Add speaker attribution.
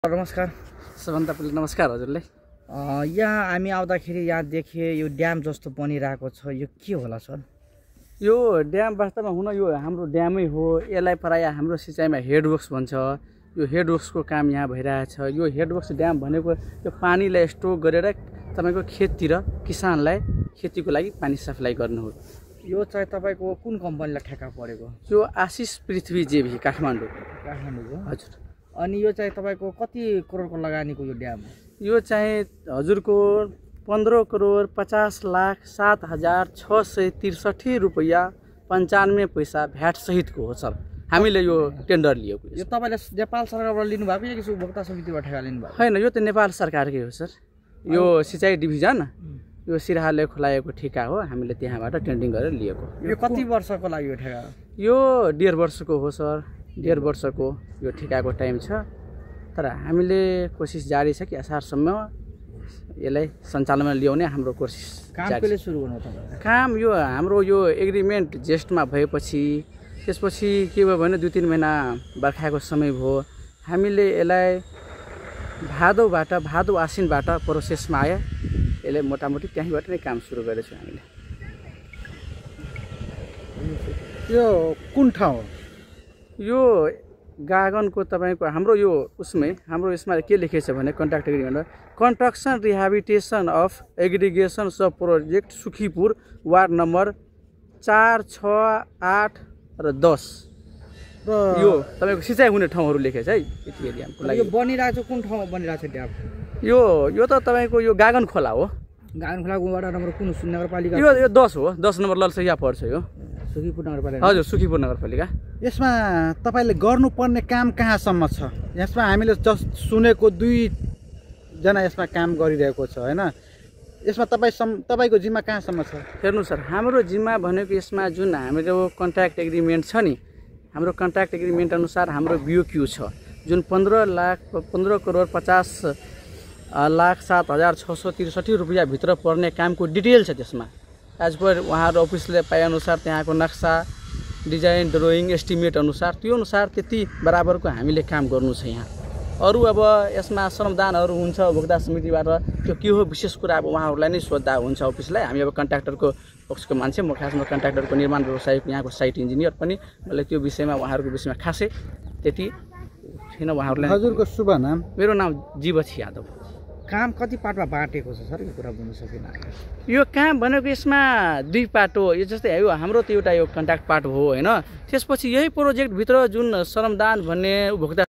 Speaker 1: नमस्कार।
Speaker 2: सबभन्दा पहिले नमस्कार हजुरले।
Speaker 1: यहाँ हामी आउँदाखेरि यहाँ देखे यो ड्याम जस्तो बनिरहेको छ, यो के होला सर?
Speaker 2: यो ड्याम वास्तवमा हुन यो हाम्रो ड्यामै हो। यसलाई प्रायः हाम्रो सिँचाइमा हेडवर्क्स भन्छ। यो हेडवर्क्सको काम यहाँ भइरहेछ। यो हेडवर्क्स ड्याम भनेको यो पानीलाई स्टोक गरेर तपाईको खेततिर किसानलाई खेतीको लागि पानी सप्लाई गर्नु हो।
Speaker 1: यो चाहिँ तपाईको कुन कम्पनीलाई ठेक्का परेको?
Speaker 2: यो आशिष पृथ्वी जेभी काठमाडौँ हजुर।
Speaker 1: अनि यो चाहिँ तपाईको कति करोडको लगानीको यो ड्याम?
Speaker 2: यो चाहिँ हजुरको 15,07,07,663 रुपैयाँ 95 पैसा भ्याट सहितको हो सर। हामीले यो टेन्डर लिएको।
Speaker 1: यो तपाईले नेपाल सरकारबाट लिनु भएको या कि उपभोक्ता समितिबाट ठेक्का लिनु भएको?
Speaker 2: हैन, यो त नेपाल सरकारकै हो सर। यो सिँचाइ डिभिजन यो सिराहाले खुलाएको ठेक्का हो। हामीले त्यहाँबाट टेन्डिङ गरेर लिएको।
Speaker 1: यो कति वर्षको लागि यो ठेक्का?
Speaker 2: यो 1.5 वर्षको हो सर। 1.5 वर्षको यो ठेक्काको टाइम छ। तर हामीले कोसिस जारी छ कि असारसम्म यसलाई सञ्चालनमा ल्याउने हाम्रो कोसिस
Speaker 1: काम कहिले सुरु गर्नु तपाईले?
Speaker 2: काम यो हाम्रो यो एग्रिमेन्ट जेष्ठमा भएपछि त्यसपछि के भयो भने 2-3 महिना बर्खाको समय भयो। हामीले यसलाई भादौ आसिनबाट प्रोसेसमा आयो। यसले मोटामोटी त्यहीँबाट नै काम सुरु गरेछौँ हामीले।
Speaker 1: यो कुन ठाउँ हो?
Speaker 2: यो गागनको तपाईको हाम्रो यो हाम्रो यसमा के लेखेको छ भने कन्ट्र्याक्ट एग्रिमेन्टमा construction rehabilitation of aggregation sub project Sukhipur ward number 4, 6, 8 र 10 र यो तपाईको सिँचाइ हुने ठाउँहरू लेखेछ है। यति एरियाको लागि
Speaker 1: यो बनिरहेछ कुन ठाउँमा बनिरहेछ ड्याम?
Speaker 2: यो त तपाईको यो गागन खोला हो।
Speaker 1: गागन खोला वार्ड नम्बर कुन नगरपालिका?
Speaker 2: यो 10 हो। 10 नम्बर ललसैया पर्छ यो।
Speaker 1: सुखीपुर नगरपालिका।
Speaker 2: हजुर, सुखीपुर नगरपालिका।
Speaker 3: यसमा तपाईले गर्नुपर्ने काम कहाँसम्म छ? यसमा हामीले सुनेको 2 जना यसमा काम गरिरहेको छ हैन? यसमा तपाईको जिम्मा कहाँसम्म छ?
Speaker 2: हेर्नु सर, हाम्रो जिम्मा भनेको यसमा जुन हाम्रो कन्ट्र्याक्ट एग्रिमेन्ट छ नि, हाम्रो कन्ट्र्याक्ट एग्रिमेन्ट अनुसार हाम्रो बिओक्यू छ जुन 15,07,663 रुपैयाँ भित्र पर्ने कामको डिटेल छ त्यसमा। एज पर उहाँहरू अफिसले पाएअनुसार त्यहाँको नक्सा, डिजाइन, ड्रोइङ, एस्टिमेट अनुसार त्यो अनुसार त्यति बराबरको हामीले काम गर्नु छ यहाँ। अरू अब यसमा श्रमदानहरू हुन्छ उपभोक्ता समितिबाट, त्यो के हो विशेष कुरा अब उहाँहरूलाई नै सोद्धा हुन्छ अफिसलाई। हामी अब कन्ट्र्याक्टरको पक्षको मान्छे, म खासमा कन्ट्र्याक्टरको निर्माण व्यवसायको यहाँको साइट इन्जिनियर पनि, मलाई त्यो विषयमा उहाँहरूको विषयमा खासै त्यति छैन। उहाँहरूलाई
Speaker 3: हजुरको शुभ नाम?
Speaker 2: मेरो नाम जीवछ यादव।
Speaker 1: काम कति पार्टमा बाँटेको छ सर? यो कुरा बुझ्न सकिन।
Speaker 2: यो काम भनेको यसमा 2 पार्ट हो। यो जस्तै यो हाम्रो त एउटा यो कन्ट्र्याक्ट पार्ट हो हैन। त्यसपछि यही प्रोजेक्टभित्र जुन श्रमदान भन्ने उपभोक्ता